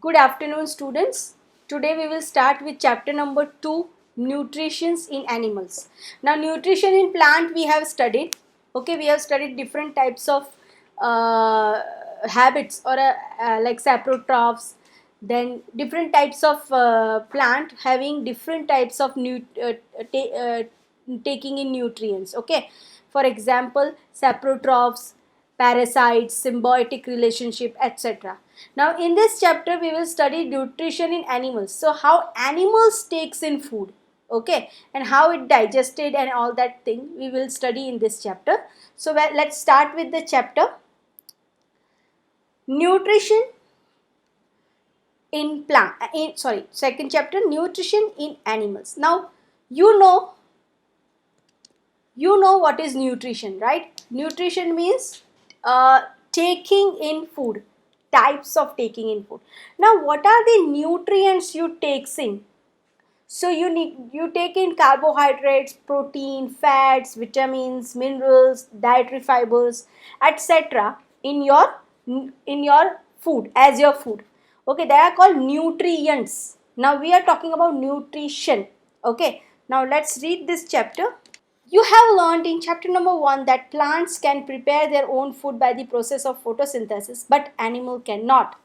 Good afternoon, students. Today we will start with chapter number 2, nutrition in animals. Now, nutrition in plant we have studied. Okay, we have studied different types of habits or like saprotrophs. Then different types of plant having different types of taking in nutrients. Okay, for example, saprotrophs, parasites, symbiotic relationship, etc. Now in this chapter we will study nutrition in animals. So how animals takes in food, okay, and how it digested and all that thing we will study in this chapter. So let's start with the chapter nutrition in plant. Second chapter, nutrition in animals. Now you know what is nutrition, right? Nutrition means taking in food, types of taking in food. Now what are the nutrients you takes in? So you take in carbohydrates, protein, fats, vitamins, minerals, dietary fibers, etc. in your food as your food. Okay, they are called nutrients. Now we are talking about nutrition. Okay, now let's read this chapter. You have learned in chapter number 1 that plants can prepare their own food by the process of photosynthesis, but animal cannot.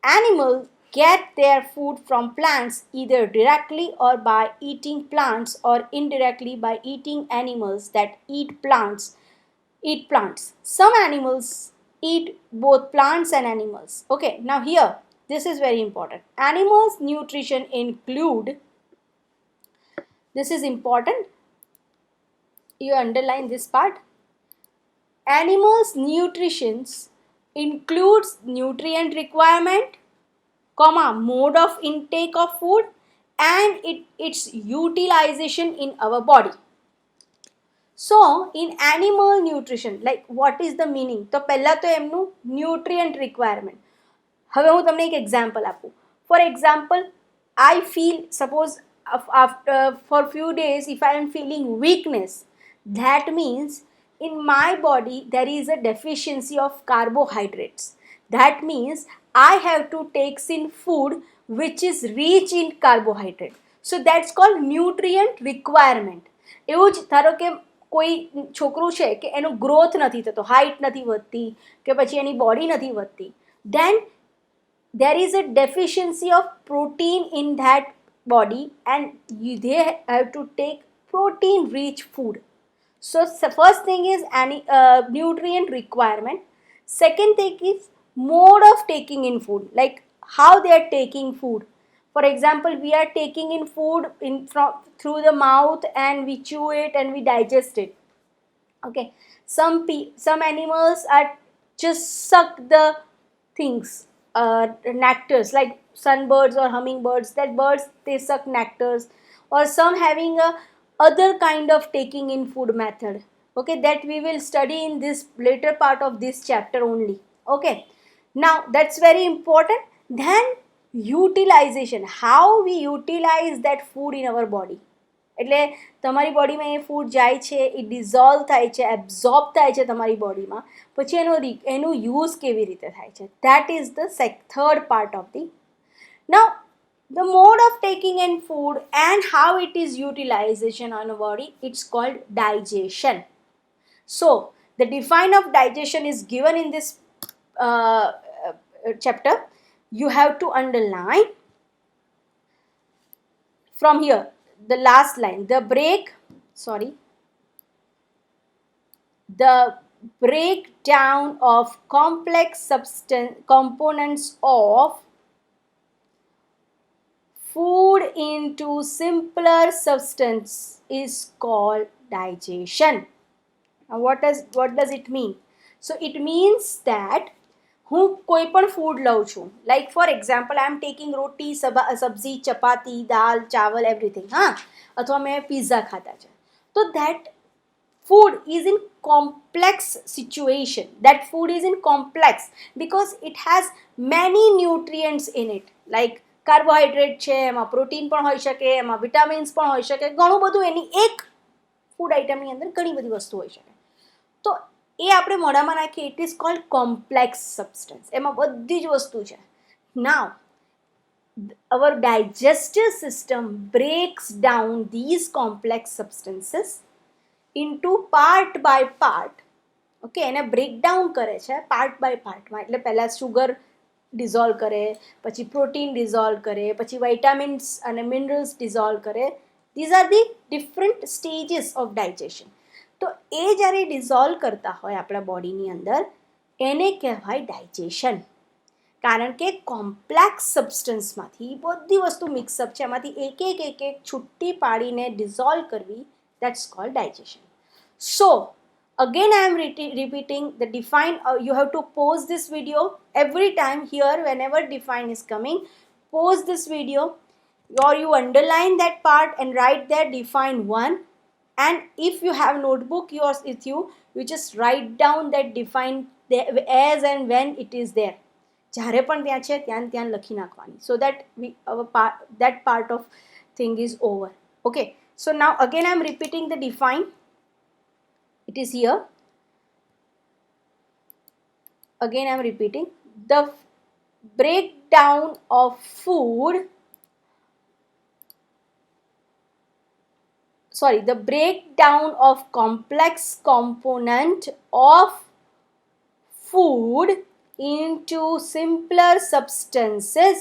Animals get their food from plants either directly or by eating plants or indirectly by eating animals that eat plants. Some animals eat both plants and animals. Okay, now here this is very important. Animals nutrition include, this is important, you underline this part. Animals nutrition includes nutrient requirement, comma, mode of intake of food and its utilization in our body. So in animal nutrition, like what is the meaning? તો પહેલા તો એમનું nutrient requirement. હવે હું તમને એક example આપું. For example, I feel, suppose after for few days if I am feeling weakness, that means in my body there is a deficiency of carbohydrates. That means I have to take in food which is rich in carbohydrate. So that's called nutrient requirement. એવું જ ધારો કે કોઈ છોકરું છે કે એનો growth નથી થતો, હાઇટ નથી વધતી કે પછી એની બોડી નથી વધતી, then there is a deficiency of protein in that body and they have to take protein rich food. So first thing is nutrient requirement. Second thing is mode of taking in food, like how they are taking food. For example, we are taking in food through the mouth and we chew it and we digest it. Okay, some animals are just suck the things, nectars, like sunbirds or hummingbirds, that birds they suck nectars, or some having a other kind of taking in food method. Okay, that we will study in this later part of this chapter only. Okay, now that's very important. Then utilization, how we utilize that food in our body. એટલે તમારી બોડીમાં એ food જાય છે, એ dissolve થાય છે, absorb થાય છે તમારી બોડીમાં, પછી એનું યુઝ કેવી રીતે થાય છે, that is the third part of the. Now the mode of taking in food and how it is utilization on a body, it's called digestion. So the define of digestion is given in this chapter. You have to underline from here the last line, the breakdown of complex substance components of food into simpler substance is called digestion. Now what does it mean? So it means that હું કોઈ પણ food લઉં છું, like for example I am taking roti, sabzi, chapati, દાલ, ચાવલ, everything, હા, અથવા મેં pizza ખાતા છે, તો that food is in complex situation. That food is in complex because it has many nutrients in it, like carbohydrate છે, એમાં પ્રોટીન પણ હોઈ શકે, એમાં વિટામિન્સ પણ હોઈ શકે, ઘણું બધું એની એક ફૂડ આઇટમની અંદર ઘણી બધી વસ્તુ હોઈ શકે. તો એ આપણે મોઢામાં નાખીએ, it is called complex substance. એમાં બધી જ વસ્તુ છે. Now, our digestive system breaks down these complex substances into part by part. Okay, એને બ્રેકડાઉન કરે છે પાર્ટ બાય પાર્ટમાં. એટલે પહેલાં શુગર ડિઝોલ્વ કરે, પછી પ્રોટીન ડિઝોલ્વ કરે, પછી વાઇટામિન્સ અને મિનરલ્સ ડિઝોલ્વ કરે. These are the different stages of digestion. તો એ જ્યારે ડિઝોલ્વ કરતા હોય આપણા બોડીની અંદર, એને કહેવાય ડાયજેશન. કારણ કે કોમ્પ્લેક્સ સબસ્ટન્સમાંથી બધી વસ્તુ મિક્સઅપ છે, એમાંથી એક એક છુટ્ટી પાડીને ડિઝોલ્વ કરવી, that's cold digestion. So again I am repeating the define. You have to pause this video every time here. Whenever define is coming, pause this video, or you underline that part and write there define 1. And if you have notebook yours with you, you just write down that define as and when it is there. જ્યારે પણ ત્યાં છે ત્યાં લખી નાખવાની, so that that part of thing is over. Okay, so now again I am repeating the define. It is here. Again I am repeating the breakdown of food. Sorry, the breakdown of complex component of food into simpler substances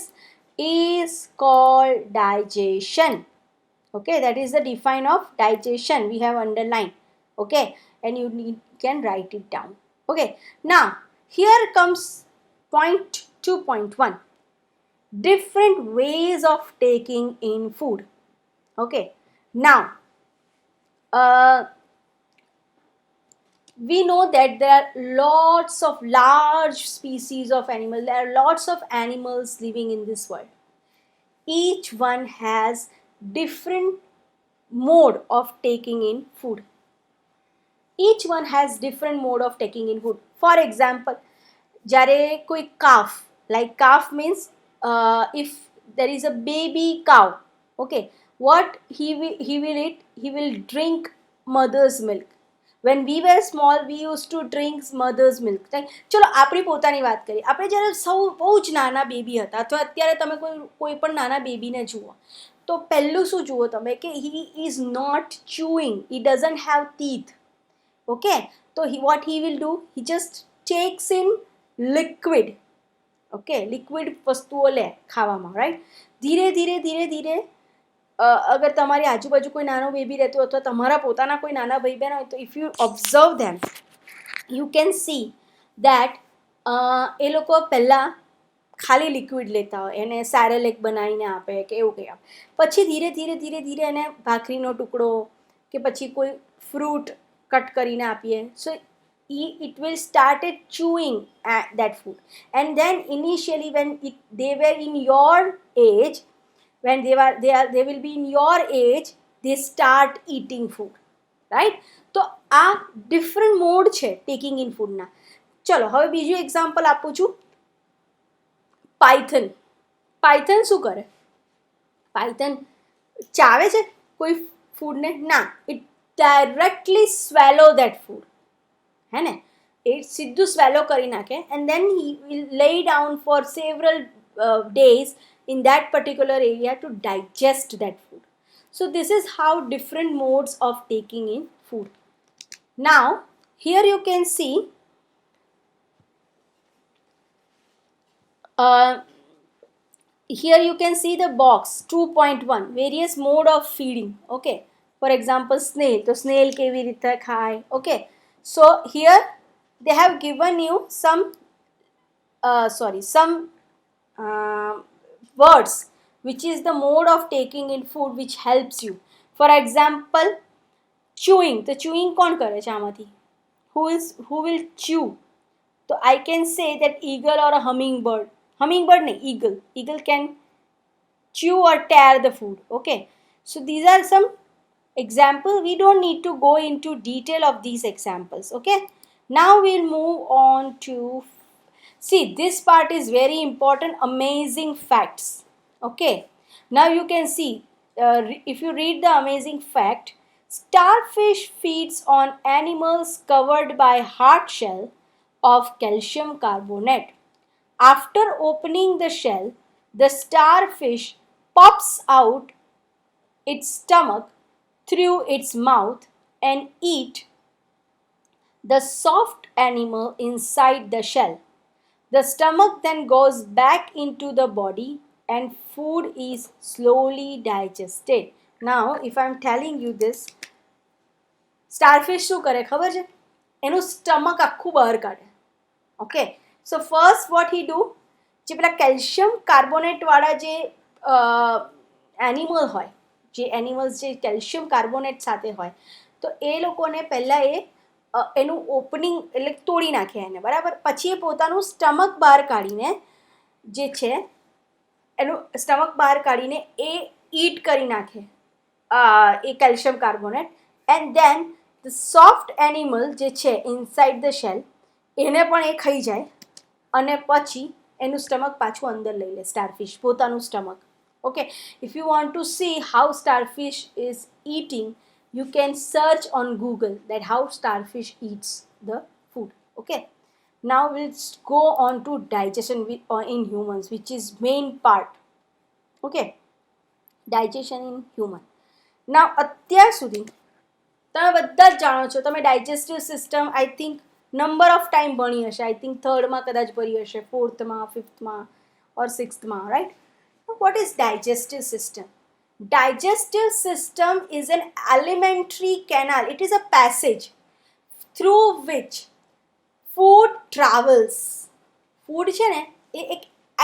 is called digestion. Okay, that is the define of digestion. We have underlined. Okay, and you can write it down. Okay, now here comes point 2.1, different ways of taking in food. Okay, now we know that there are lots of large species of animals. There are lots of animals living in this world. Each one has different mode of taking in food. Each one has different mode of taking in food. For example, જ્યારે કોઈ calf, like calf means if there is a baby cow, okay, what he will eat? He will drink mother's milk. When we were small, we used to drink mother's milk. ચલો આપણી પોતાની વાત કરીએ. આપણે જ્યારે બહુ જ નાના બેબી હતા, અથવા અત્યારે તમે કોઈ પણ નાના બેબીને જુઓ, તો પહેલું શું જુઓ તમે, કે he is not chewing, he doesn't have teeth. Okay, so what he will do, he just takes in liquid. Okay, liquid વસ્તુઓ લે ખાવામાં, right? ધીરે ધીરે ધીરે ધીરે અગર તમારી આજુબાજુ કોઈ નાનો બેબી રહેતો, અથવા તમારા પોતાના કોઈ નાના ભાઈ બહેન હોય, તો if you observe them, you can see that એ લોકો પહેલાં ખાલી લિક્વિડ લેતા હોય, એને સેરેલેક બનાવીને આપે કે એવું કંઈ આપે, પછી ધીરે ધીરે ધીરે ધીરે એને ભાખરીનો ટુકડો કે પછી કોઈ ફ્રૂટ કટ કરીને આપીએ. સો it will started chewing that food. And then initially when they were in your age, when they will be in your age, they start eating food, right? તો આ ડિફરન્ટ મોડ છે taking in ફૂડના. ચલો હવે બીજું example આપું છું. Python શું કરે? પાયથન ચાવે છે કોઈ ફૂડને? ના, it directly swallow that food. હે ને, એ સીધું સ્વેલો કરી નાખે, and then he will lay down for several days in that particular area to digest that food. So this is how different modes of taking in food. Now here you can see here you can see the box 2.1, various mode of feeding. Okay, for example snail, તો snail કેવી રીતે ખાય? Okay, so here they have given you some words which is the mode of taking in food which helps you. For example, chewing. તો chewing કોણ કરે છે આમાંથી? Who will chew? So I can say that eagle or a hummingbird. Hummingbird nahi, eagle can chew or tear the food. Okay, so these are some examples. We don't need to go into detail of these examples. Okay, now we'll move on to, see, this part is very important, amazing facts. Okay, now you can see, if you read the amazing fact, starfish feeds on animals covered by hard shell of calcium carbonate. After opening the shell, the starfish pops out its stomach through its mouth and eat the soft animal inside the shell. The stomach then goes back into the body and food is slowly digested. Now, if I'm telling you this, starfish શું કરે ખબર છે? એનું stomach આખું બહાર કાઢે. Okay, so first what he do, જે પેલા કેલ્શિયમ કાર્બોનેટ વાળા જે એનિમલ હોય, જે એનિમલ્સ જે કેલ્શિયમ કાર્બોનેટ સાથે હોય, તો એ લોકોને પહેલાં એનું ઓપનિંગ એટલે તોડી નાખે એને, બરાબર. પછી એ પોતાનું સ્ટમક બહાર કાઢીને જે છે એનું સ્ટમક બહાર કાઢીને એ ઈટ કરી નાખે એ calcium carbonate, and then the soft animal જે છે ઇનસાઇડ ધ શેલ એને પણ એ ખાઈ જાય અને પછી એનું સ્ટમક પાછું અંદર લઈ લે સ્ટારફિશ, પોતાનું stomach. Okay, if you want to see how starfish is eating, you can search on Google that how starfish eats the food. Okay, now let's go on to digestion in humans, which is main part. Okay, digestion in human. Now અત્યાર સુધી તમે બધા જ જાણો છો, તમે digestive system I think number of time ભણી હશે. આઈ થિંક થર્ડમાં કદાચ ભરી હશે, ફોર્થમાં, ફિફ્થમાં ઓર સિક્સ્થમાં, right? What is digestive system? Digestive system is an alimentary canal. It is a passage through which food travels. Food છે ને એ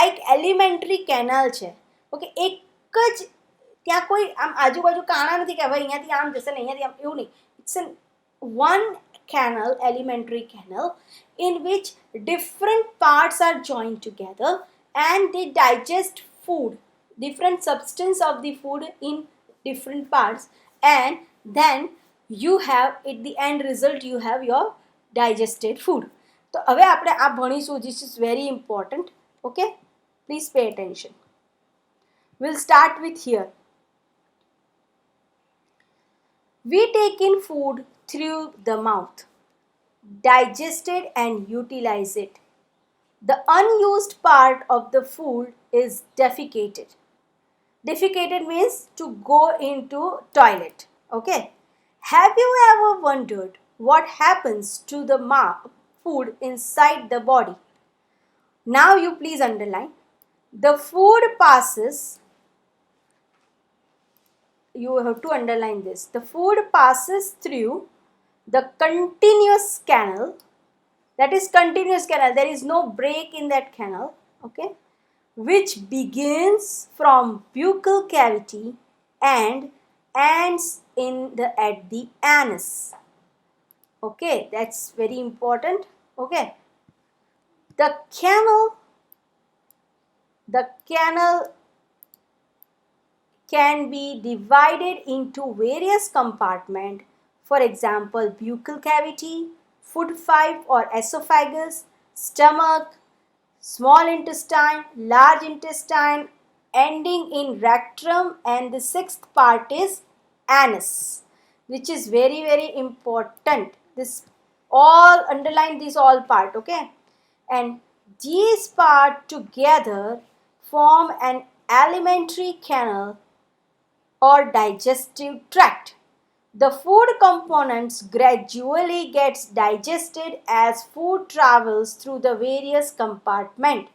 એક એલિમેન્ટરી કેનાલ છે. Okay, એક જ ત્યાં કોઈ આમ આજુબાજુ કાણા નથી કે હવે અહીંયાથી આમ જશે ને અહીંયાથી આમ, એવું નહીં. It's an one canal, elementary canal, in which different parts are joined together and they digest food, different substance of the food in different parts, and then you have at the end result you have your digested food. So હવે આપણે આ ભણીશું, this is very important. Okay, please pay attention. We'll start with here. We take in food through the mouth, digest it and utilize it. The unused part of the food is defecated. Defecated means to go into toilet. Okay, have you ever wondered what happens to the food inside the body? Now you please underline, the food passes, you have to underline this, the food passes through the continuous canal, that is continuous canal, there is no break in that canal. Okay, which begins from buccal cavity and ends at the anus. Okay, that's very important. Okay, the canal can be divided into various compartments. For example, buccal cavity, food pipe or esophagus, stomach, small intestine, large intestine, ending in rectum, and the sixth part is anus, which is very very important. This all, underline this all part. Okay, and these parts together form an alimentary canal or digestive tract. The food components gradually gets digested as food travels through the various compartments.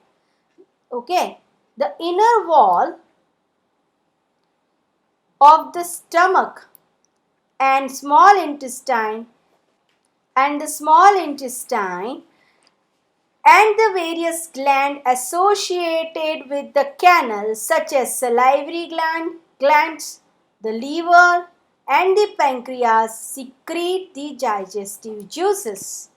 Okay, the inner wall of the stomach and small intestine and the various glands associated with the canal, such as salivary glands, the liver and the pancreas, secrete the digestive juices.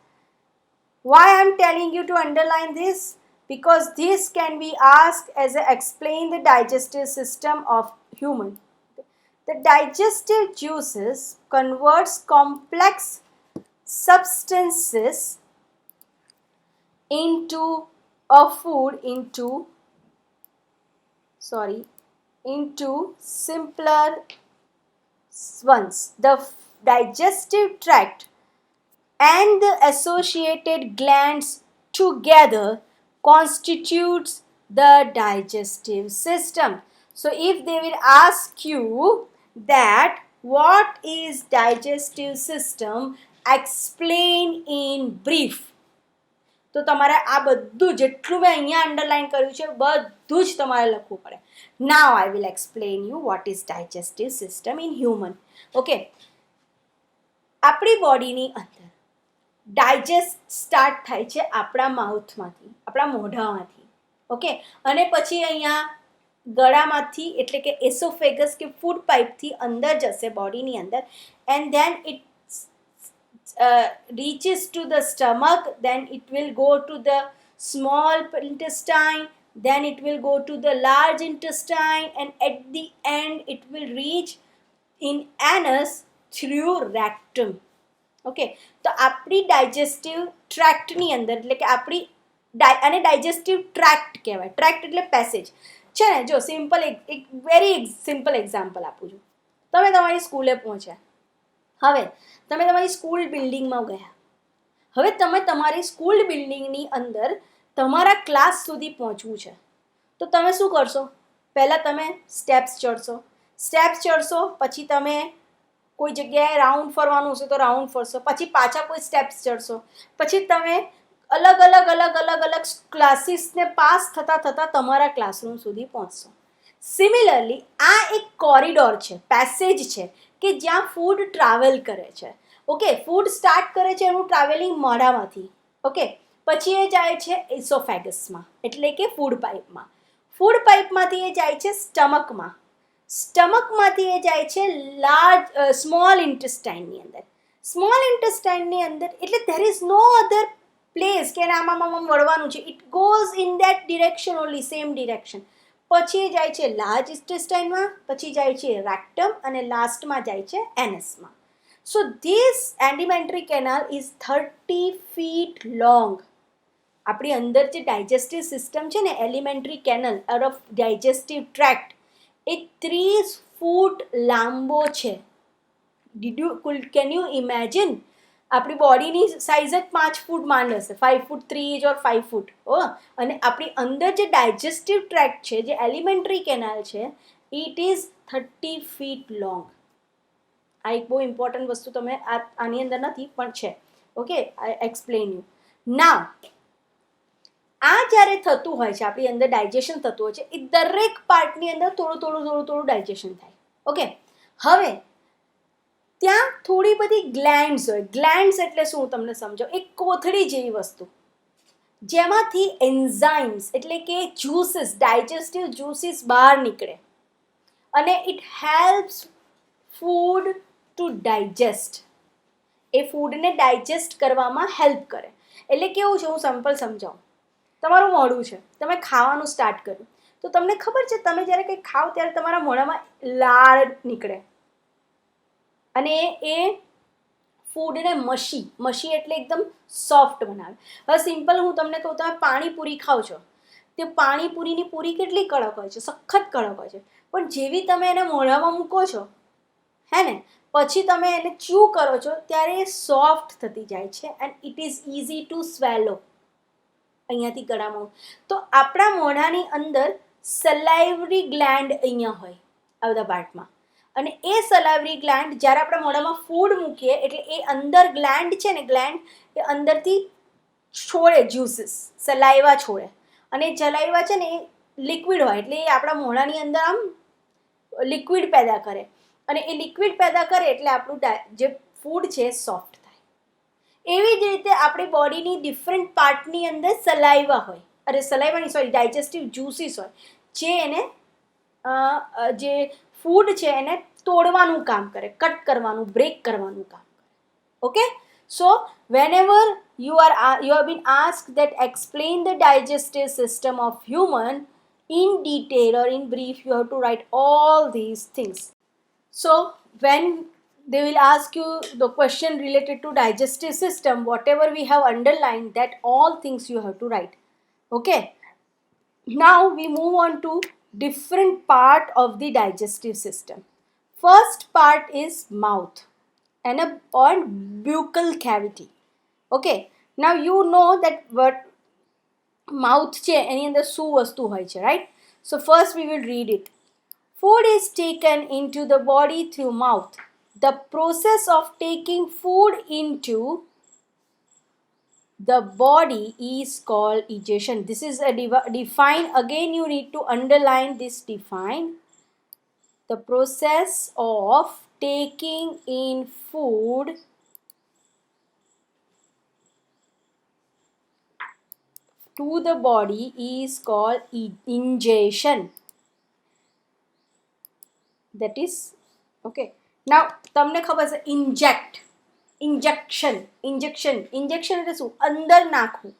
Why I am telling you to underline this? Because this can be asked as a explain the digestive system of human. The digestive juices converts complex substances into a food into simpler ones. The digestive tract and the associated glands together constitutes the digestive system. So if they will ask you that what is digestive system, explain in brief. તો તમારે આ બધું જેટલું મેં અહીંયા underline કર્યું છે બધું જ તમારે લખવું પડે. Now I will explain you what is digestive system in human. Okay, આપણી બોડીની અંદર ડાયજેસ્ટ સ્ટાર્ટ થાય છે આપણા માઉથમાંથી, આપણા મોઢામાંથી. ઓકે, અને પછી અહીંયા ગળામાંથી એટલે કે એસોફેગસ કે ફૂડ પાઇપથી અંદર જશે બોડીની અંદર, and then it reaches to the stomach, then it will go to the small intestine, then it will go to the large intestine, and at the end it will reach in anus through rectum. Okay, તો આપણી digestive ટ્રેક્ટની અંદર એટલે કે આપણી આને digestive tract કહેવાય. Tract એટલે passage છે ને. જો સિમ્પલ એક વેરી સિમ્પલ એક્ઝામ્પલ આપું છું. તમે તમારી સ્કૂલે પહોંચ્યા, હવે તમે તમારી સ્કૂલ બિલ્ડિંગમાં ગયા, હવે તમે તમારી સ્કૂલ બિલ્ડિંગની અંદર તમારા ક્લાસ સુધી પહોંચવું છે, તો તમે શું કરશો? પહેલાં તમે સ્ટેપ્સ ચડશો, પછી તમે કોઈ જગ્યાએ રાઉન્ડ ફરવાનું હશે તો રાઉન્ડ ફરશો, પછી પાછા કોઈ સ્ટેપ્સ ચડશો, પછી તમે અલગ અલગ ક્લાસીસને પાસ થતાં તમારા ક્લાસરૂમ સુધી પહોંચશો. સિમિલરલી આ એક કોરિડોર છે, પેસેજ છે કે જ્યાં ફૂડ ટ્રાવેલ કરે છે. ઓકે, ફૂડ સ્ટાર્ટ કરે છે એનું ટ્રાવેલિંગ મોઢામાંથી. ઓકે, પછી એ જાય છે એસોફેગસમાં એટલે કે ફૂડ પાઇપમાં, ફૂડ પાઇપમાંથી એ જાય છે સ્ટમકમાં, સ્ટમકમાંથી એ જાય છે સ્મોલ ઇન્ટેસ્ટાઇનની અંદર, સ્મોલ ઇન્ટેસ્ટાઇનની અંદર એટલે there is no other place કે આમાં વળવાનું છે. It goes in that direction only, same direction. પછી એ જાય છે લાર્જ ઇન્ટેસ્ટાઇનમાં, પછી જાય છે રેક્ટમ અને લાસ્ટમાં જાય છે એનસમાં. So this alimentary canal is 30 feet long. આપણી અંદર જે ડાયજેસ્ટિવ સિસ્ટમ છે ને, alimentary canal of digestive tract, એ 30 ફૂટ લાંબો છે. Can you imagine? આપણી બોડીની સાઇઝ જ 5 ફૂટ માંડ હશે, 5 foot 3 inch ઓર 5 foot. અને આપણી અંદર જે ડાયજેસ્ટિવ ટ્રેક્ટ છે, જે એલિમેન્ટરી કેનાલ છે, ઇટ ઇઝ 30 feet લોંગ. આ એક બહુ ઇમ્પોર્ટન્ટ વસ્તુ તમે આની અંદર નથી પણ છે. ઓકે, આઈ એક્સપ્લેન યુ નાવ. આ જ્યારે થતું હોય છે, આપણી અંદર ડાયજેશન થતું હોય છે, એ દરેક પાર્ટની અંદર થોડું ડાયજેશન થાય. ઓકે, હવે ત્યાં થોડી બધી ગ્લેન્ડ્સ હોય. ગ્લેન્ડ્સ એટલે શું તમને સમજો, એક કોથળી જેવી વસ્તુ જેમાંથી એન્ઝાઇમ્સ એટલે કે જ્યુસીસ, ડાયજેસ્ટિવ જ્યુસીસ બહાર નીકળે અને it helps food to digest. એ ફૂડને ડાયજેસ્ટ કરવામાં હેલ્પ કરે. એટલે કેવું છે, હું સિમ્પલ સમજાવું. તમારું મોઢું છે, તમે ખાવાનું સ્ટાર્ટ કર્યું, તો તમને ખબર છે તમે જ્યારે કંઈક ખાઓ ત્યારે તમારા મોઢામાં લાળ નીકળે અને એ ફૂડને મશી એટલે એકદમ સોફ્ટ બનાવે. હવે સિમ્પલ હું તમને કહું, તમે પાણીપુરી ખાઓ છો, તે પાણીપુરીની પૂરી કેટલી કડક હોય છે, સખત કડક હોય છે, પણ જેવી તમે એને મોઢામાં મૂકો છો, હે ને, પછી તમે એને ચ્યુ કરો છો ત્યારે એ સોફ્ટ થતી જાય છે and it is easy to swallow. અહીંયાથી ગળામાં. તો આપણા મોઢાની અંદર સલાઇવરી ગ્લેન્ડ અહીંયા હોય આ બધા પાર્ટમાં, અને એ સલાઇવરી ગ્લેન્ડ જ્યારે આપણે મોઢામાં ફૂડ મૂકીએ એટલે એ અંદર ગ્લેન્ડ છે ને, ગ્લેન્ડ એ અંદરથી છોડે જ્યુસીસ, સલાઈવા છોડે, અને સલાઈવા છે ને એ લિક્વિડ હોય એટલે એ આપણા મોઢાની અંદર આમ લિક્વિડ પેદા કરે, અને એ લિક્વિડ પેદા કરે એટલે આપણું જે ફૂડ છે સોફ્ટ થાય. એવી જ રીતે આપણી બોડીની ડિફરન્ટ પાર્ટની અંદર સલાઈવા હોય, ડાયજેસ્ટિવ જ્યુસીસ હોય, જે એને જે ફૂડ છે એને તોડવાનું કામ કરે, કટ કરવાનું, બ્રેક કરવાનું કામ કરે. Okay, so whenever you have been asked that explain the digestive system of human in detail or in brief, you have to write all these things. So when they will ask you the question related to digestive system, whatever we have underlined, that all things you have to write. Okay, now we move on to different part of the digestive system. First part is mouth and buccal cavity. Okay, now you know that what mouth છે એની અંદર શું વસ્તુ હોય છે, right? So first we will read it. Food is taken into the body through mouth. The process of taking food into the body is called digestion. This is a define. Again, you need to underline this define. The process of taking in food to the body is called ingestion. That is okay. Now તમને ખબર છે injection એટલે શું? અંદર નાખવું.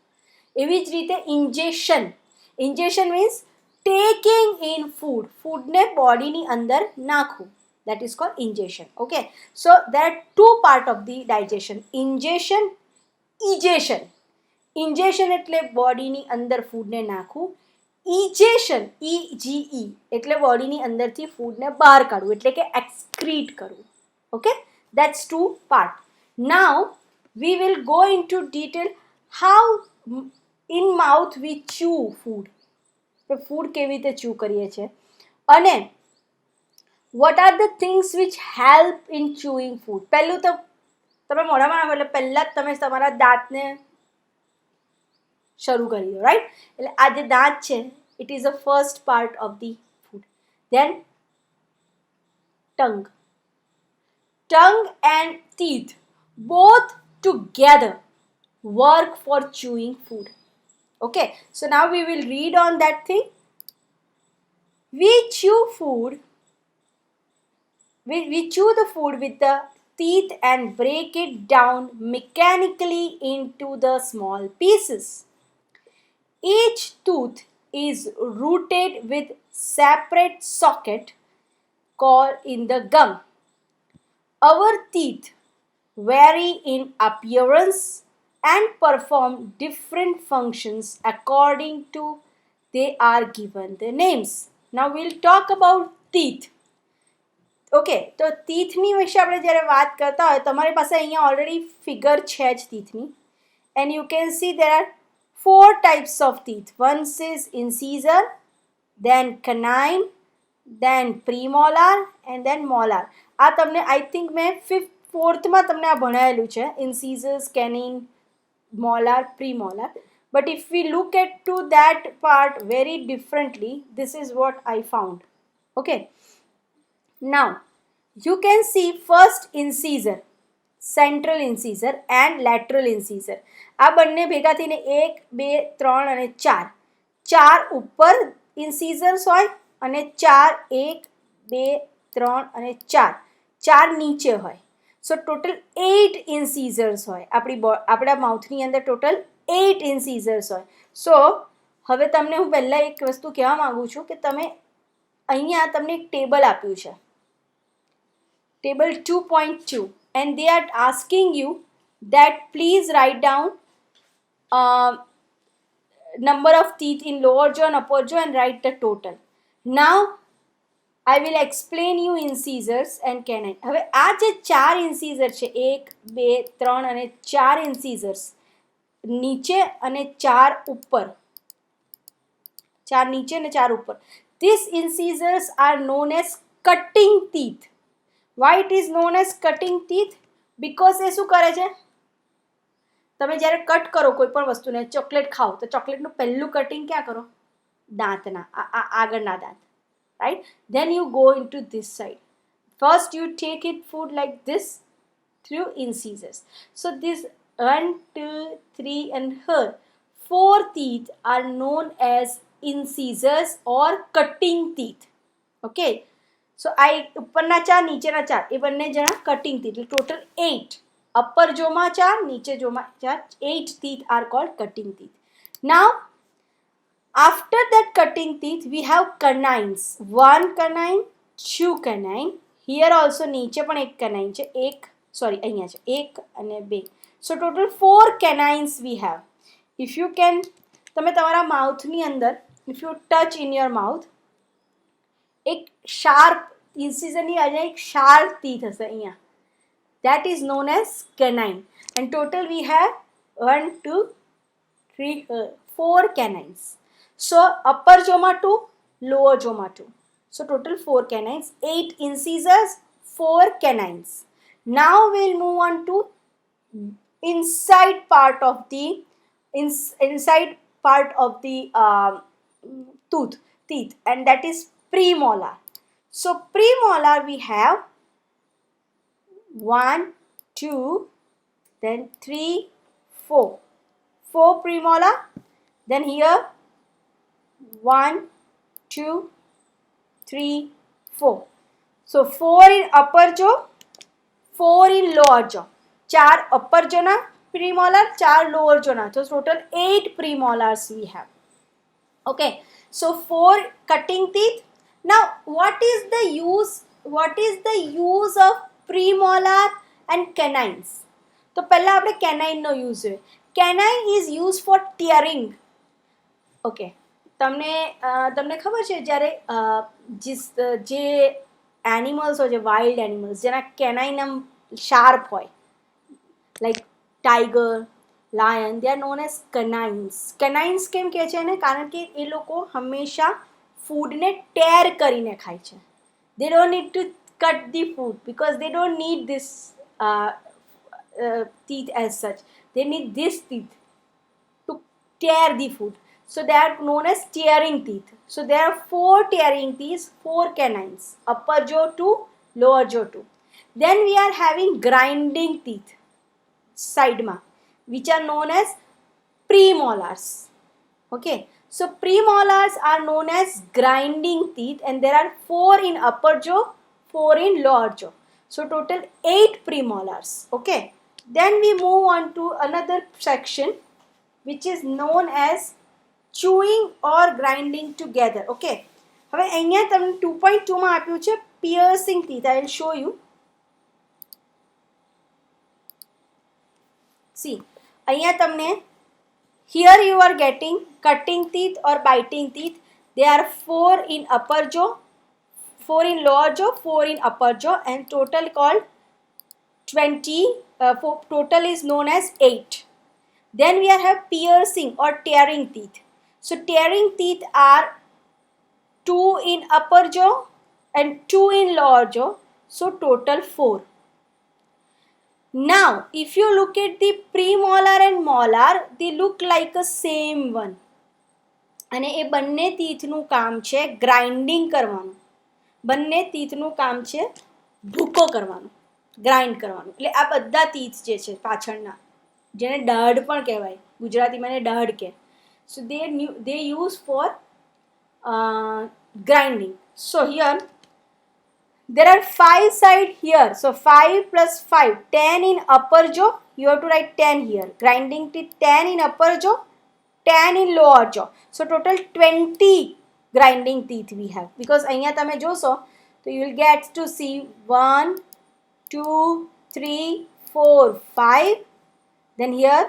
એવી જ રીતે ઇન્જેક્શન મીન્સ ટેકિંગ ઇન ફૂડને બોડીની અંદર નાખવું. That is called ingestion. Okay, so there are two part of the digestion: ingestion, egestion. Ingestion એટલે બોડીની અંદર ફૂડને નાખવું. ઇજેશન EGE એટલે બોડીની અંદરથી ફૂડને બહાર કાઢવું, એટલે કે એક્સક્રીટ કરવું. Okay, that's two part. Now we will go into detail how in mouth we chew food. તો ફૂડ કેવી રીતે chew કરીએ છીએ, અને what are the things which help in chewing food. પહેલું તો તમે મોઢામાં નાખો એટલે પહેલાં જ તમે તમારા દાંતને શરૂ કરી દો, રાઈટ? એટલે આ જે દાંત છે, it is the first part of the food. Then tongue and teeth both together work for chewing food. Okay, so now we will read on that thing. We chew the food with the teeth and break it down mechanically into the small pieces. Each tooth is rooted with separate socket called in the gum. Our teeth vary in appearance and perform different functions according to they are given the names. Now we'll talk about teeth. Okay, તો ટીથની વિશે આપણે જ્યારે વાત કરતા હોય, તમારી પાસે અહીંયા ઓલરેડી ફિગર છે જ ટીથની, and you can see there are 4 types of teeth. One is incisor, then canine, then premolar, and then molar. આ તમને આઈ થિંક મેં 4thમાં તમને આ ભણાયેલું છે, incisors, canine, molar, premolar. But if we look at to that part very differently, this is what I found. Okay, now you can see first incisor, central incisor and lateral incisor. આ બંને ભેગા થઈને 1, 2, 3 અને 4. 4 ઉપર ઇન્સીઝર્સ હોય અને 4, 1, 2, 3 અને 4. 4 નીચે હોય. સો ટોટલ 8 ઇન્સીઝર્સ હોય. આપણા માઉથની અંદર ટોટલ 8 ઇન્સીઝર્સ હોય. સો હવે તમને હું પહેલાં એક વસ્તુ કહેવા માગું છું કે તમે અહીંયા તમને એક ટેબલ આપ્યું છે, table 2.2, and they are asking you that please write down number of teeth in lower jaw and upper jaw and write the total. Now I will explain you incisors and canine. હવે આ જે 4 incisor છે, 1, 2, 3 અને 4 incisors નીચે અને 4 ઉપર, 4 નીચે અને 4 ઉપર. These incisors are known as cutting teeth. Why it is known as cutting teeth? Because એ શું કરે છે, તમે જ્યારે કટ કરો કોઈ પણ વસ્તુને, ચોકલેટ ખાઓ તો ચોકલેટનું પહેલું કટિંગ ક્યાં કરો? દાંતના આગળના દાંત, right? Then you go into this side. First you take it food like this through incisors. So this 1, 2, 3 and here 4 teeth are known as incisors or cutting teeth. Okay, so આ ઉપરના 4 નીચેના 4 એ બંને જણા cutting teeth, એટલે total 8. Upper જોમાં 4, નીચે જોમાં 4, 8 teeth are called cutting teeth. Now after that cutting teeth we have canines. 1 canine, 2 canine. Here also નીચે પણ એક canine છે, અહીંયા છે 1 અને 2. So total 4 canines we have. If you can, તમે તમારા માઉથની અંદર, if you touch in your mouth, એક શાર્પ ઇન્સિઝરની અહીંયા એક શાર્પ ટીથ હશે અહીંયા, that is known as canine. And total we have 1, 2, 3, 4 canines. So upper jaw 2, lower jaw 2. So total 4 canines, 8 incisors, 4 canines. Now we'll move on to inside part of the inside part of the teeth, and that is premolar. So premolar we have 1, 2, then 3, 4. 4 premolar. Then here 1, 2, 3, 4. So 4 in upper jaw, 4 in lower jaw. 4 upper jaw na premolar, 4 lower jaw na. So total 8 premolars we have. Okay. So 4 cutting teeth. Now what is the use of premolar and canines? तो पहला આપણે canine નો use है. Canine is used for tearing. Okay. તમને ખબર છે જ્યારે જે animals હોય છે, વાઇલ્ડ એનિમલ્સ જેના કેનાઇન આમ શાર્પ હોય, like tiger, lion, they are known as canines. Canines કેમ કહે છે એને? કારણ કે એ લોકો હંમેશા ફૂડને ટેર કરીને ખાય છે. દે don't need to cut the food because they don't need this teeth as such. They need this teeth to tear the food. So they are known as tearing teeth. So there are 4 tearing teeth, 4 canines, upper jaw 2, lower jaw 2. Then we are having grinding teeth side ma, which are known as premolars. Okay, so premolars are known as grinding teeth, and there are 4 in upper jaw, 4 in lower jaw. So total 8 premolars. Okay, then we move on to another section which is known as chewing or grinding together. Okay, હવે અહીંયા તમને 2.2 માં આપ્યું છે piercing teeth. I will show you. See, અહીંયા તમને here you are getting cutting teeth or biting teeth. They are 4 in upper jaw, 4 in lower jaw, 4 in upper jaw, and total called 20. Total is known as 8. Then we have piercing or tearing teeth. So tearing teeth are 2 in upper jaw and 2 in lower jaw. So total 4. Now if you look at the premolar and molar, they look like a same one. અને એ બંને teethનું કામ છે grinding કરવાનું. બંને teethનું કામ છે ભૂકો કરવાનું, ગ્રાઇન્ડ કરવાનું. એટલે આ બધા teeth જે છે પાછળના, જેને દાઢ પણ કહેવાય, ગુજરાતીમાં એને દાઢ કહે. So they use for grinding. So here there are 5 side here. So 5 plus 5, 10 in upper jaw. You have to write 10 here. Grinding teeth 10 in upper jaw, 10 in lower jaw. So total 20 grinding teeth we have. Because અહીંયા તમે જોશો તો you will get to see 1, 2, 3, 4, 5. Then here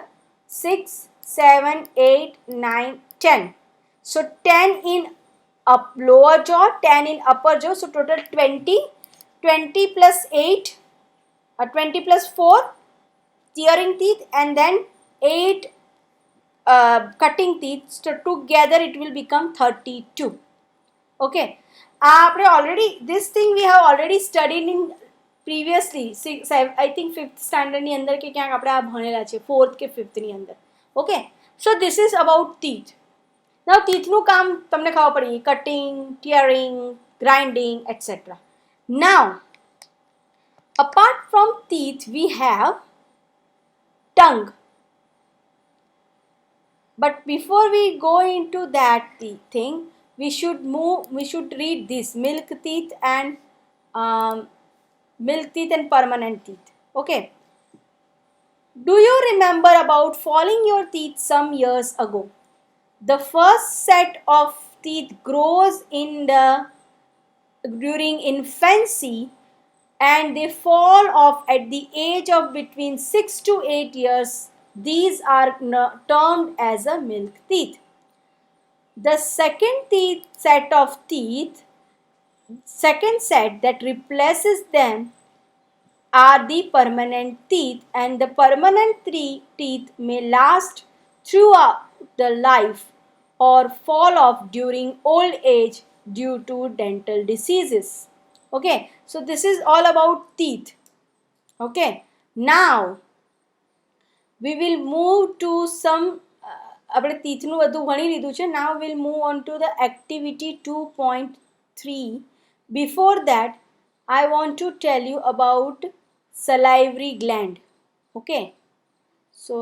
6, 7, 8, 9, 10. So 10 in lower jaw, 10 in upper jaw. So total 20. 20 plus 8, 20 plus 4 tearing teeth, and then 8 cutting teeth. So together it will become 32. Okay. Already this thing we have already studied in previously. I think 5th standard ની અંદર કે ક્યાંક આપણે આ ભણેલા છે, 4th કે 5th ની અંદર. Okay. So this is about teeth. Now teeth નું કામ તમને ખબર પડી, cutting, tearing, grinding, etc. Now apart from teeth we have tongue. But before we go into that thing, we should read this milk teeth and permanent teeth. Okay. Do you remember about falling your teeth some years ago? The first set of teeth grows during infancy, and they fall off at the age of between 6 to 8 years. These are termed as a milk teeth. The second set that replaces them are the permanent teeth, and the permanent teeth may last the life or fall off during old age due to dental diseases. Okay, so this is all about teeth. Okay, now we will move to some આપણે teethનું બધું ભણી લીધું છે. Now we'll move on to the activity 2.3. Before that, I want to tell you about salivary gland. Okay, so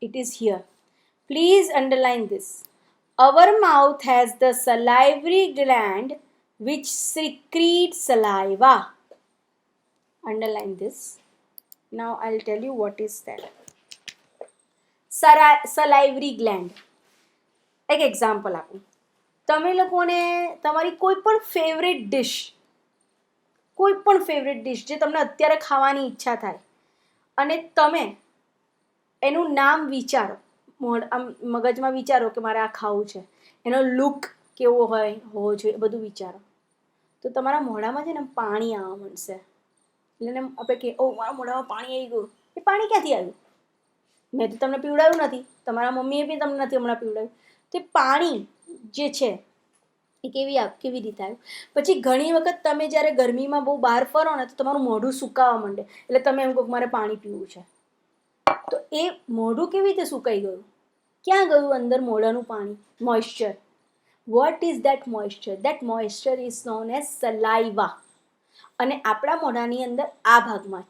it is here. Please underline this. Our mouth has the salivary gland which secretes saliva. Underline this. Now I'll tell you what is that. Salivary gland. એક example આપું. તમે લોકોને તમારી કોઈ પણ favourite dish જે તમને અત્યારે ખાવાની ઈચ્છા થાય અને તમે એનું નામ વિચારો, આમ મગજમાં વિચારો કે મારે આ ખાવું છે, એનો લુક કેવો હોવો જોઈએ, બધું વિચારો, તો તમારા મોઢામાં છે ને પાણી આવવા માંડશે. એટલે આપણે કે ઓ મારા મોઢામાં પાણી આવી ગયું. એ પાણી ક્યાંથી આવ્યું? મેં તો તમને પીવડાવ્યું નથી, તમારા મમ્મીએ બી તમને નથી હમણાં પીવડાવ્યું. તે પાણી જે છે એ કેવી રીતે આવ્યું? પછી ઘણી વખત તમે જ્યારે ગરમીમાં બહુ બહાર ફરો ને તો તમારું મોઢું સુકાવા માંડે, એટલે તમે એમ કહો મારે પાણી પીવું છે. તો એ મોઢું કેવી રીતે સુકાઈ ગયું? ક્યાં ગયું અંદર મોઢાનું પાણી? Moisture. What is that moisture? That moisture is known as saliva. અને આપણા મોઢાની અંદર આ ભાગમાં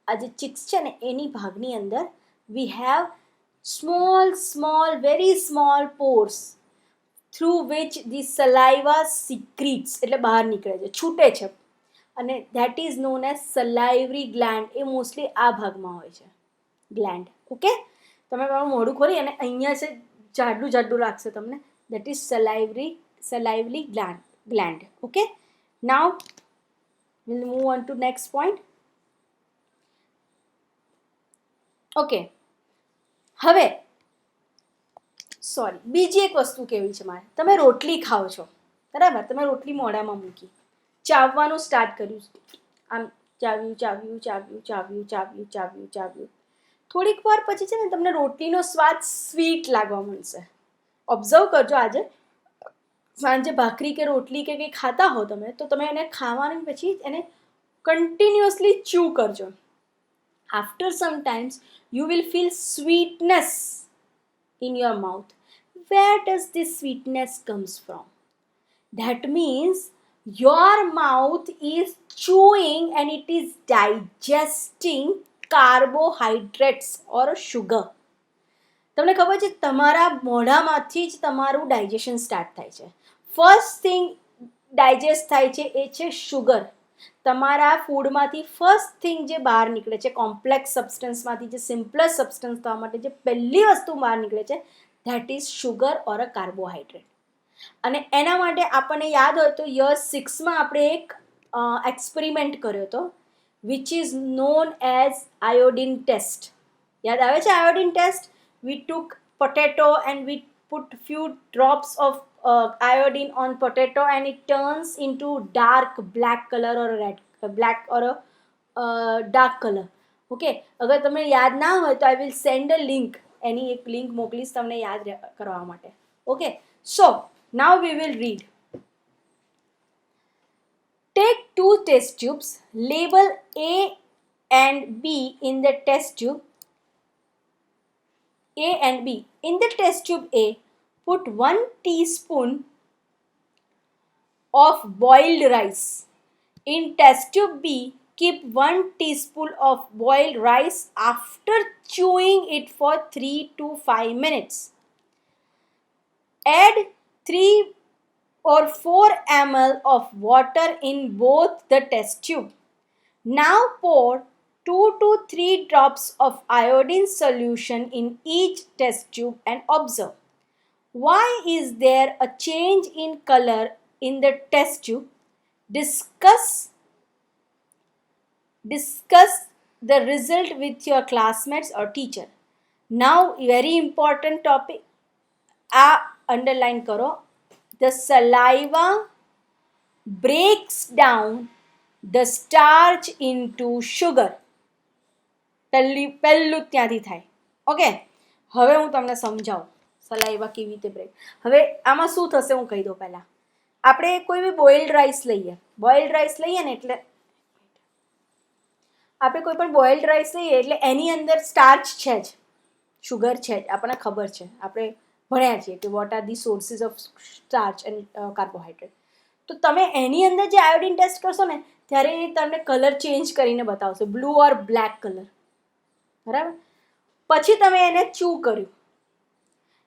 આ જે ચિક્સ છે ને એની ભાગની અંદર we have small very small pores through which the saliva secretes, એટલે બહાર નીકળે છે, છૂટે છે, અને that is known as salivary gland. A mostly આ ભાગમાં હોય છે ગ્લેન્ડ. ઓકે, તમે તમારું મોઢું ખોલી અને અહીંયા છે જાડું લાગશે તમને, that is salivary gland. Okay, now we'll move on to next point. Okay, હવે બીજી એક વસ્તુ કેવી છે મારે. તમે રોટલી ખાઓ છો, બરાબર? તમે રોટલી મોઢામાં મૂકી, ચાવવાનું સ્ટાર્ટ કર્યું, આમ ચાવ્યું. થોડીક વાર પછી છે ને તમને રોટલીનો સ્વાદ સ્વીટ લાગવા માંડશે. ઓબ્ઝર્વ કરજો, આજે સાંજે ભાખરી કે રોટલી કે કંઈ ખાતા હો તમે, તો તમે એને ખાવાની પછી એને કન્ટિન્યુઅસલી ચ્યુ કરજો. After some times you will feel sweetness in your mouth. Where does this sweetness comes from? That means your mouth is chewing and it is digesting carbohydrates or sugar. તમને ખબર છે તમારા મોઢામાંથી જ તમારું ડાયજેશન સ્ટાર્ટ થાય છે. First thing digest થાય છે એ છે શુગર. તમારા ફૂડમાંથી ફર્સ્ટ થિંગ જે બહાર નીકળે છે, કોમ્પ્લેક્સ સબસ્ટન્સમાંથી જે સિમ્પલેસ્ટ સબસ્ટન્સ થવા માટે જે પહેલી વસ્તુ બહાર નીકળે છે, that is sugar or a carbohydrate. અને એના માટે આપણને યાદ હોય તો યર 6માં આપણે એક એક્સપેરિમેન્ટ કર્યો હતો, which is known as iodine test. યાદ આવે છે iodine test? We took potato and we put few drops of iodine on potato and it turns into dark black color or black or a dark color. Okay, અગર તમને યાદ ના હોય તો I will send a link, એની એક link મોકલીશ તમને યાદ કરવા માટે. Okay, so now we will read. Take 2 test tubes, label A and B in the test tube. A and B. In the test tube A, put 1 teaspoon of boiled rice. In test tube B, keep 1 teaspoon of boiled rice after chewing it for 3 to 5 minutes. Add 3 or 4 ml of water in both the test tube. Now pour 2 to 3 drops of iodine solution in each test tube and observe. Why is there a change in color in the test tube? Discuss the result with your classmates or teacher. Now, very important topic. Underline karo. The saliva breaks down the starch into sugar. પહેલું ત્યાંથી થાય. Okay, હવે હું તમને સમજાવું saliva કેવી રીતે break. હવે આમાં શું થશે હું કહી દઉં પહેલાં. આપણે કોઈ બી બોઇલ્ડ રાઈસ લઈએ, બોઇલ્ડ રાઈસ લઈએ ને એટલે આપણે કોઈ પણ બોઇલ્ડ રાઈસ લઈએ એટલે એની અંદર સ્ટાર્ચ છે જ, શુગર છે જ, આપણને ખબર છે, આપણે ભણ્યા છીએ કે what are the sources of starch and carbohydrate. તો તમે એની અંદર જે આયોડિન ટેસ્ટ કરશો ને ત્યારે એ તમને કલર ચેન્જ કરીને બતાવશે, બ્લુ ઓર બ્લેક કલર. બરાબર, પછી તમે એને ચૂ કર્યું,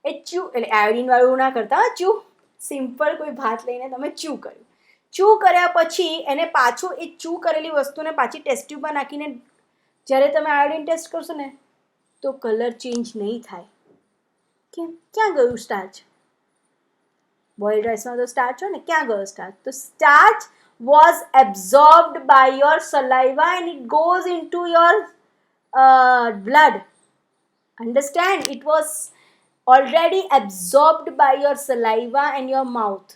એ ચૂ એટલે આયોડિન વાળું ના કરતા, ચૂ સિમ્પલ કોઈ ભાત લઈને તમે ચૂ કર્યું. ચૂ કર્યા પછી એને પાછું એ ચૂ કરેલી વસ્તુને પાછી ટેસ્ટ ટ્યુબમાં નાખીને જ્યારે તમે આયોડિન ટેસ્ટ કરશો ને તો કલર ચેન્જ નહીં થાય. કેમ? ક્યાં ગયું સ્ટાર્ચ? બોઇલ્ડ રાઈસમાં તો સ્ટાર્ચ હોય ને, ક્યાં ગયો સ્ટાર્ચ? તો starch was absorbed by your saliva and it goes into your blood. Understand? It was already absorbed by your saliva and your mouth.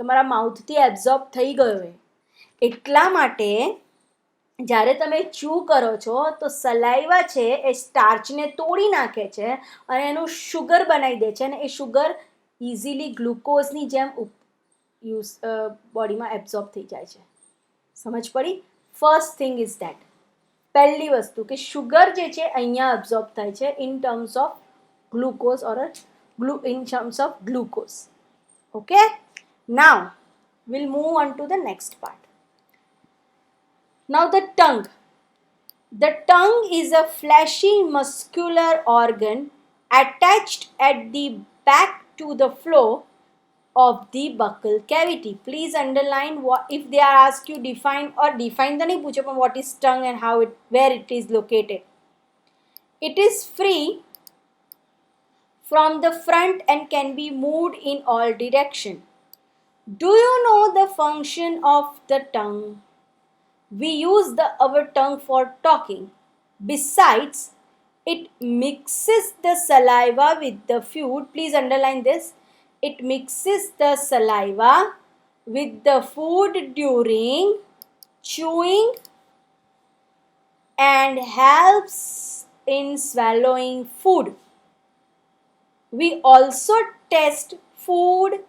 તમારા માઉથથી એબ્ઝોર્બ થઈ ગયો હોય. એટલા માટે જ્યારે તમે ચૂ કરો છો તો સલાઈવા છે એ સ્ટાર્ચને તોડી નાખે છે અને એનું શુગર બનાવી દે છે અને એ શુગર ઇઝીલી ગ્લુકોઝની જેમ બોડીમાં એબ્ઝોર્બ થઈ જાય છે. સમજ પડી? First thing is that. પહેલી વસ્તુ કે શુગર જે છે અહીંયા એબ્ઝોર્બ થાય છે in terms of glucose or in terms of glucose. Okay, now we'll move on to the next part. Now the tongue. The tongue is a fleshy muscular organ attached at the back to the floor of the buccal cavity. Please underline what if they are asked you define तो नहीं पूछो पर what is tongue and how it where it is located. It is free from the front and can be moved in all direction. Do you know the function of the tongue? We use our tongue for talking. Besides, it mixes the saliva with the food. Please underline this. It mixes the saliva with the food during chewing and helps in swallowing food. We also taste food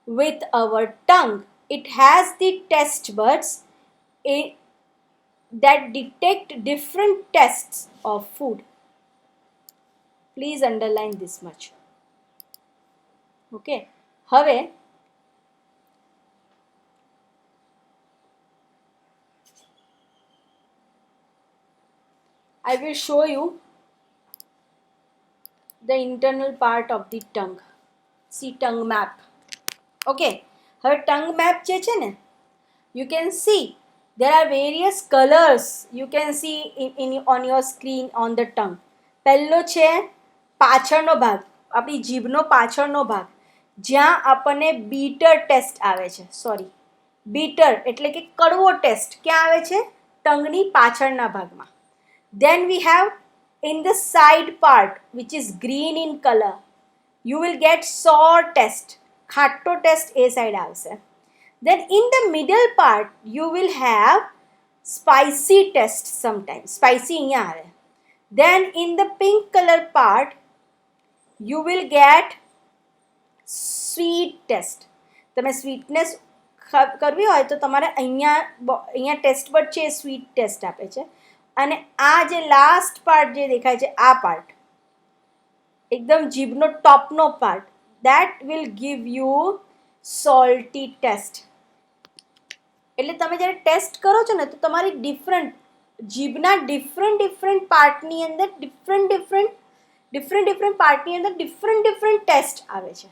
with our tongue. It has the taste buds that detect different tastes of food. Please underline this much. Okay. હવે I will show you the internal part of the tongue. See tongue map. Okay, હવે tongue map જે છે ને, you can see there are various colors you can see on your screen on the tongue. પહેલો છે પાછળનો ભાગ, આપણી જીભનો પાછળનો ભાગ, જ્યાં આપણને બીટર ટેસ્ટ આવે છે. બીટર એટલે કે કડવો ટેસ્ટ ક્યાં આવે છે? ટંગની પાછળના ભાગમાં. Then we have in the side part which is green in color, you will get sour taste. ખાટો ટેસ્ટ એ સાઈડ આવશે. Then in the middle part you will have spicy taste sometimes. Spicy અહીંયા આવે. Then in the pink color part you will get sweet taste. તમે sweetness કરવી હોય તો તમારે અહીંયા ટેસ્ટ બડ છે એ સ્વીટ ટેસ્ટ આપે છે. અને આ જે લાસ્ટ પાર્ટ જે દેખાય છે આ પાર્ટ એકદમ જીભનો ટોપનો part, that will give you salty taste. એટલે તમે જ્યારે ટેસ્ટ કરો છો ને તો તમારી જીભના ડિફરન્ટ પાર્ટની અંદર ડિફરન્ટ પાર્ટની અંદર ડિફરન્ટ ટેસ્ટ આવે છે.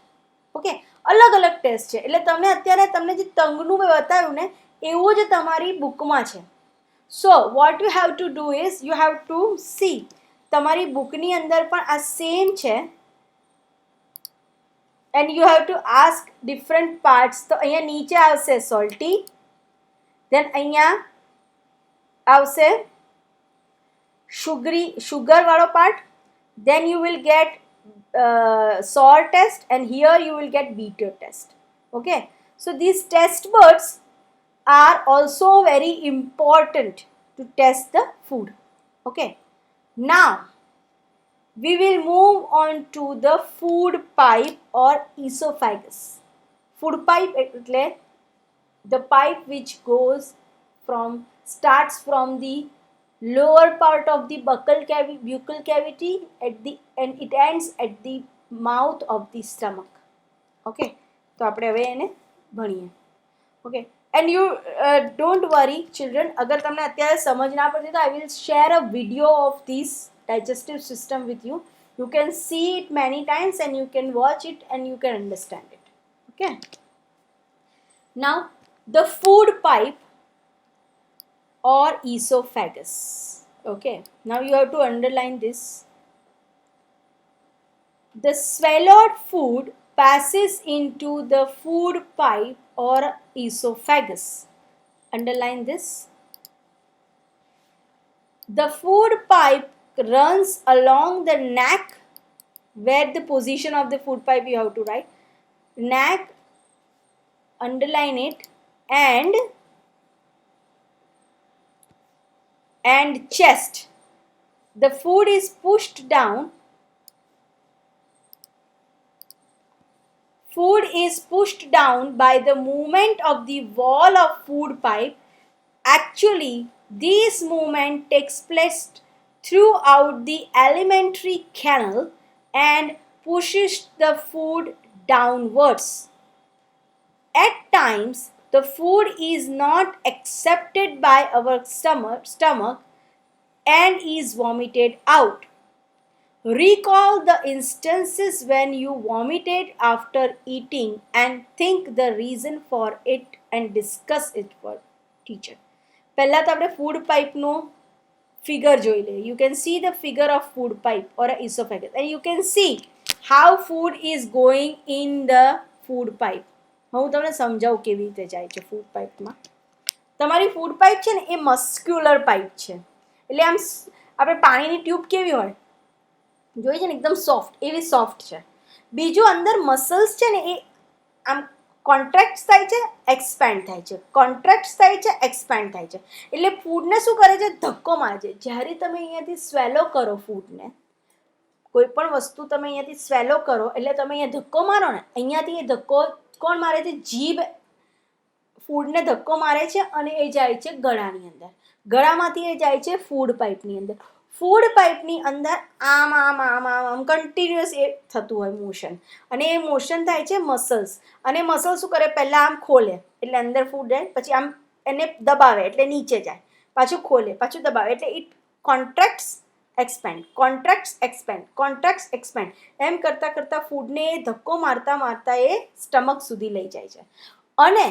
ઓકે, અલગ અલગ ટેસ્ટ છે. એટલે તમને જે ટંગનું મેં બતાવ્યું ને એવું જ તમારી બુકમાં છે. So what you have to do is you have to see તમારી બુકની અંદર પણ આ સેમ છે and you have to ask different parts. તો અહીંયા નીચે આવશે salty, then અહીંયા આવશે sugar વાળો part, then you will get sour taste and here you will get bitter taste. Okay, so these taste buds are also very important to taste the food. Okay, now we will move on to the food pipe or esophagus. Food pipe એટલે the pipe which starts from the lower part of the buccal cavity and it ends at the mouth of the stomach. Okay, તો આપણે હવે એને ભણીએ. Okay, and you don't worry children, અગર તમને અત્યારે સમજ ના પડતી તો I will share a video of this digestive system with you. You can see it many times and you can watch it and you can understand it. Okay, now the food pipe or esophagus. Okay, now you have to underline this. The swallowed food passes into the food pipe or esophagus. Underline this. The food pipe runs along the neck, where the position of the food pipe you have to write. Neck, underline it, and chest. The food is pushed down. Food is pushed down by the movement of the wall of food pipe. Actually, this movement takes place throughout the alimentary canal and pushes the food downwards. At times, the food is not accepted by our stomach and is vomited out. Recall the instances when you vomited after eating and think the reason for it and discuss it for teacher. પહેલા તો આપણે food pipe નો figure જોઈ લઈએ. You can see the figure of food pipe or esophagus and you can see how food is going in the food pipe. હું તમને સમજાવું કેવી રીતે જાય છે food pipe માં. તમારી food pipe છે ને એ muscular pipe છે. એટલે આમ આપણે પાણીની ટ્યુબ કેવી હોય જોઈએ છે ને એકદમ સોફ્ટ, એવી સોફ્ટ છે. બીજું અંદર મસલ્સ છે ને એ આમ કોન્ટ્રાક્ટ થાય છે, એક્સપેન્ડ થાય છે, કોન્ટ્રાક્ટ થાય છે, એક્સપેન્ડ થાય છે. એટલે ફૂડને શું કરે છે? ધક્કો મારે છે. જ્યારે તમે અહીંયાથી સ્વેલો કરો ફૂડને, કોઈ પણ વસ્તુ તમે અહીંયાથી સ્વેલો કરો એટલે તમે અહીંયા ધક્કો મારો ને, અહીંયાથી એ ધક્કો કોણ મારે છે? જીભ ફૂડને ધક્કો મારે છે અને એ જાય છે ગળાની અંદર. ગળામાંથી એ જાય છે ફૂડ પાઇપની અંદર. ફૂડ પાઇપની અંદર આમ આમ આમ આમ આમ કન્ટિન્યુઅસ એ થતું હોય મોશન અને એ મોશન થાય છે મસલ્સ અને મસલ શું કરે? પહેલાં આમ ખોલે એટલે અંદર ફૂડ જાય, પછી આમ એને દબાવે એટલે નીચે જાય, પાછું ખોલે, પાછું દબાવે એટલે it contracts expand, contracts expand, contracts expand. એમ કરતાં કરતાં ફૂડને ધક્કો મારતા મારતા એ સ્ટમક સુધી લઈ જાય છે. અને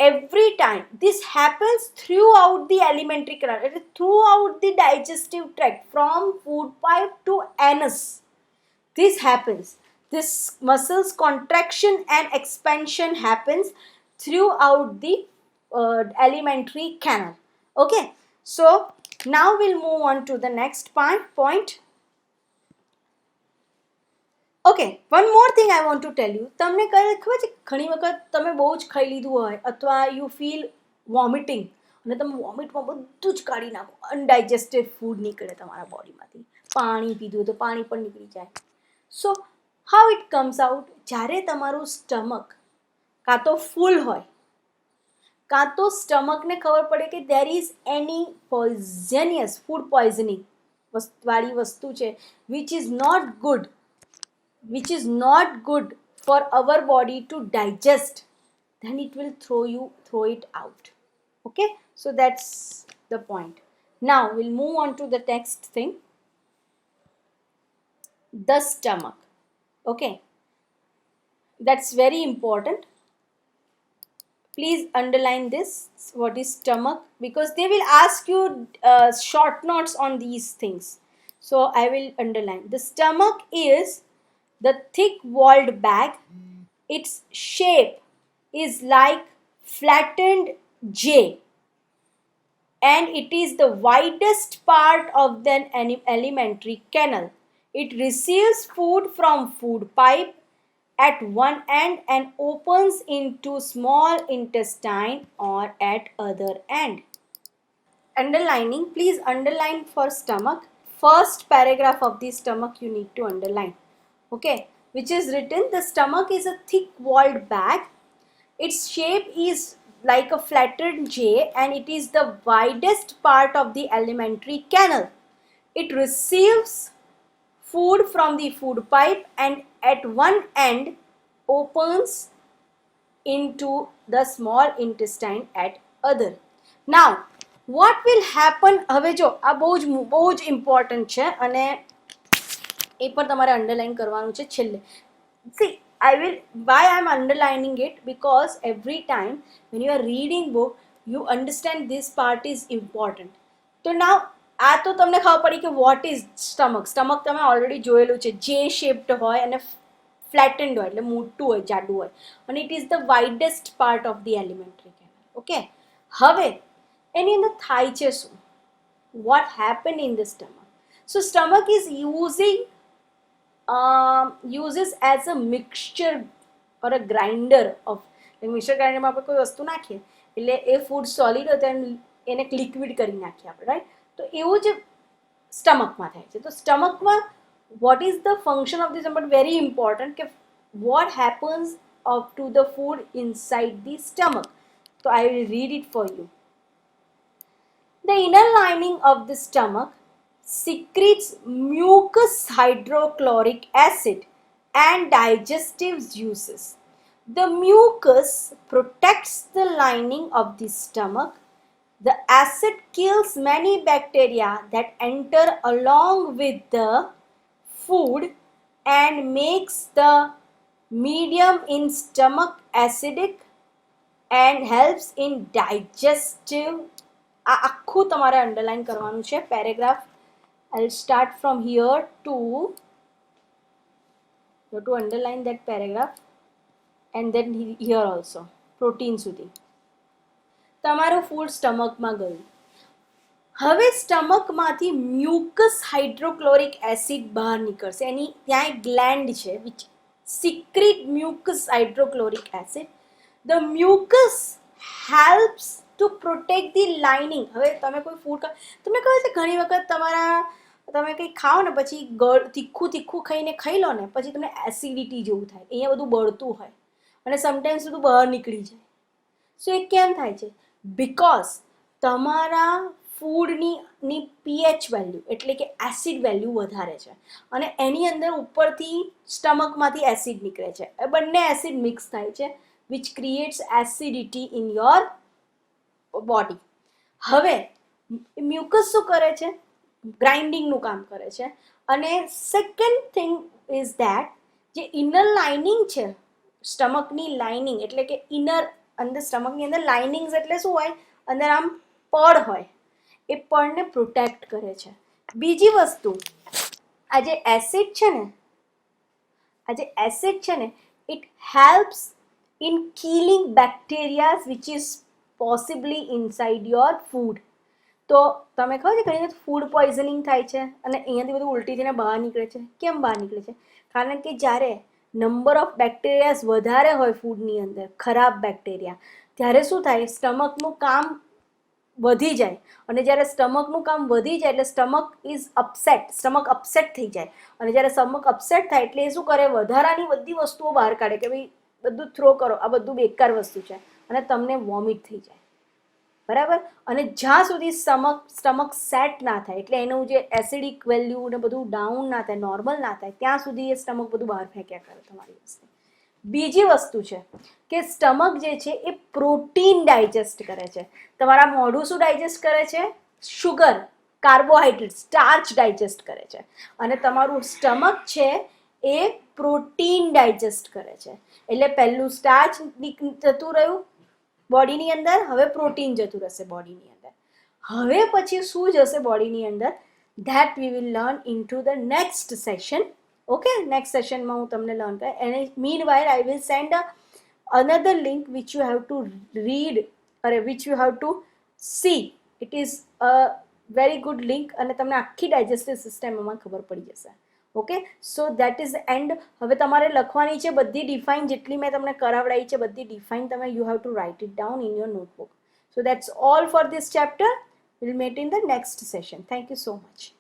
every time this happens throughout the alimentary canal, throughout the digestive tract from food pipe to anus. This happens. This muscles contraction and expansion happens throughout the alimentary canal. Okay, so now we'll move on to the next point. Okay, one more thing I want to tell you. તમને ખબર છે ઘણી વખત તમે બહુ જ ખાઈ લીધું હોય અથવા યુ ફીલ વોમિટિંગ અને તમે વોમિટમાં બધું જ કાઢી નાખો, અનડાઇજેસ્ટેડ ફૂડ નીકળે તમારા બોડીમાંથી. પાણી પીધું તો પાણી પણ નીકળી જાય. So how it comes out? જ્યારે તમારું સ્ટમક કાં તો ફૂલ હોય કાં તો સ્ટમકને ખબર પડે કે there is any poisonous food poisoning વાળી વસ્તુ છે which is not good, which is not good for our body to digest, then it will throw it out. Okay, so that's the point. Now we'll move on to the next thing, the stomach. Okay, that's very important. Please underline this, what is stomach, because they will ask you short notes on these things, so I will underline. The stomach is the thick-walled bag. Its shape is like flattened J, and it is the widest part of the alimentary canal. It receives food from food pipe at one end and opens into small intestine or at other end. underlining, please underline for stomach. First paragraph of the stomach you need to underline. Okay, which is written, the stomach is a thick walled bag. Its shape is like a flattened J and it is the widest part of the alimentary canal. It receives food from the food pipe and at one end opens into the small intestine at other. Now, what will happen? હવે જો આ બહુ જ important છે અને એ પણ તમારે underline કરવાનું છે છેલ્લે. See, why I'm underlining it, because every time when you are reading book, you understand this part is important. તો now આ તો તમને ખબર પડી કે what is stomach. Stomach તમે already જોયેલું છે, J shaped હોય અને flattened હોય એટલે મોટું હોય, જાડું હોય, અને it is the widest part of the alimentary canal. Okay, હવે એની અંદર થાય છે શું? What happened in the stomach? So stomach is uses as a mixture or a grinder of, mixer ગ્રાઇન્ડરમાં આપણે કોઈ વસ્તુ નાખીએ એટલે એ ફૂડ સોલિડ હોય તો એને લિક્વિડ કરી નાખીએ આપણે, રાઈટ? તો એવું જ સ્ટમકમાં થાય છે. તો સ્ટમકમાં what is the function of this, but very important, કે what happens to the food inside the stomach. So I will read it for you. The inner lining of the stomach secretes mucus hydrochloric acid and digestive juices. The mucus protects the lining of the stomach. The acid kills many bacteria that enter along with the food and makes the medium in stomach acidic and helps in digestive. આ આખું તમારે underline કરવાનું છે paragraph. I'll start from here to, you have to underline that paragraph and then here also protein સુધી. તમારું food સ્ટમકમાં ગયું. હવે સ્ટમકમાંથી mucus hydrochloric acid બહાર નીકળશે. એની ત્યાં એક ગ્લેન્ડ છે which secrete mucus hydrochloric acid. The mucus helps to protect the lining. હવે તમે કોઈ ફૂડ તમને કહે છે ઘણી વખત તમે કંઈ ખાઓ ને પછી તીખું ખાઈને ખાઈ લો ને પછી તમને એસિડિટી જેવું થાય, અહીંયા બધું બળતું હોય અને સમટાઈમ્સ બધું બહાર નીકળી જાય. સો એ કેમ થાય છે? બિકોઝ તમારા ફૂડની પીએચ વેલ્યુ એટલે કે એસિડ વેલ્યુ વધારે છે અને એની અંદર ઉપરથી સ્ટમકમાંથી એસિડ નીકળે છે. એ બંને એસિડ મિક્સ થાય છે which creates acidity in your body. હવે મ્યુકસ શું કરે છે? ગ્રાઇન્ડિંગનું કામ કરે છે. અને સેકન્ડ થિંગ ઇઝ ધેટ જે ઇનર લાઇનિંગ છે, સ્ટમકની લાઇનિંગ એટલે કે ઇનર અંદર સ્ટમકની અંદર લાઇનિંગ્સ એટલે શું હોય? અંદર આમ પડ હોય, એ પડને પ્રોટેક્ટ કરે છે. બીજી વસ્તુ, આ જે એસિડ છે ને it helps in killing bacteria which is possibly inside your food. તો તમે કહો છો ઘણી વખત ફૂડ પોઈઝનિંગ થાય છે અને અહીંયાથી બધું ઉલટી થઈને બહાર નીકળે છે. કેમ બહાર નીકળે છે? કારણ કે જ્યારે નંબર ઓફ બેક્ટેરિયાઝ વધારે હોય ફૂડની અંદર, ખરાબ બેક્ટેરિયા, ત્યારે શું થાય? સ્ટમકનું કામ વધી જાય અને જ્યારે સ્ટમકનું કામ વધી જાય એટલે સ્ટમક અપસેટ થઈ જાય અને જ્યારે સ્ટમક અપસેટ થાય એટલે એ શું કરે? વધારાની બધી વસ્તુઓ બહાર કાઢે કે ભાઈ બધું થ્રો કરો, આ બધું બેકાર વસ્તુ છે, અને તમને વોમિટ થઈ જાય, બરાબર? અને જ્યાં સુધી સ્ટમક સેટ ના થાય એટલે એનું જે એસિડિક વેલ્યુ ને બધું ડાઉન ના થાય, નોર્મલ ના થાય, ત્યાં સુધી એ સ્ટમક બધું બહાર ફેંક્યા કરે તમારી વસ્તુ. બીજી વસ્તુ છે કે સ્ટમક જે છે એ પ્રોટીન ડાયજેસ્ટ કરે છે. તમારા મોઢું શું ડાયજેસ્ટ કરે છે? શુગર, કાર્બોહાઈડ્રેટ, સ્ટાર્ચ ડાયજેસ્ટ કરે છે. અને તમારું સ્ટમક છે એ પ્રોટીન ડાયજેસ્ટ કરે છે. એટલે પહેલું સ્ટાર્ચ જતું રહ્યું બોડીની અંદર, હવે પ્રોટીન જતું રહેશે બોડીની અંદર. હવે પછી શું જશે બોડીની અંદર? That we will learn in to the next session. Okay, next સેશનમાં હું તમને લર્ન કરું. અને mean while I will send another link which you have to read or which you have to see. It is a very good link અને તમને આખી digestive system એમાં ખબર પડી જશે. Okay, so that is and. હવે તમારે લખવાની છે બધી ડિફાઇન, જેટલી મેં તમને કરાવડાવી છે બધી ડિફાઇન તમે you have to write it down in your notebook. So that's all for this chapter. We'll meet in the next session. Thank you so much.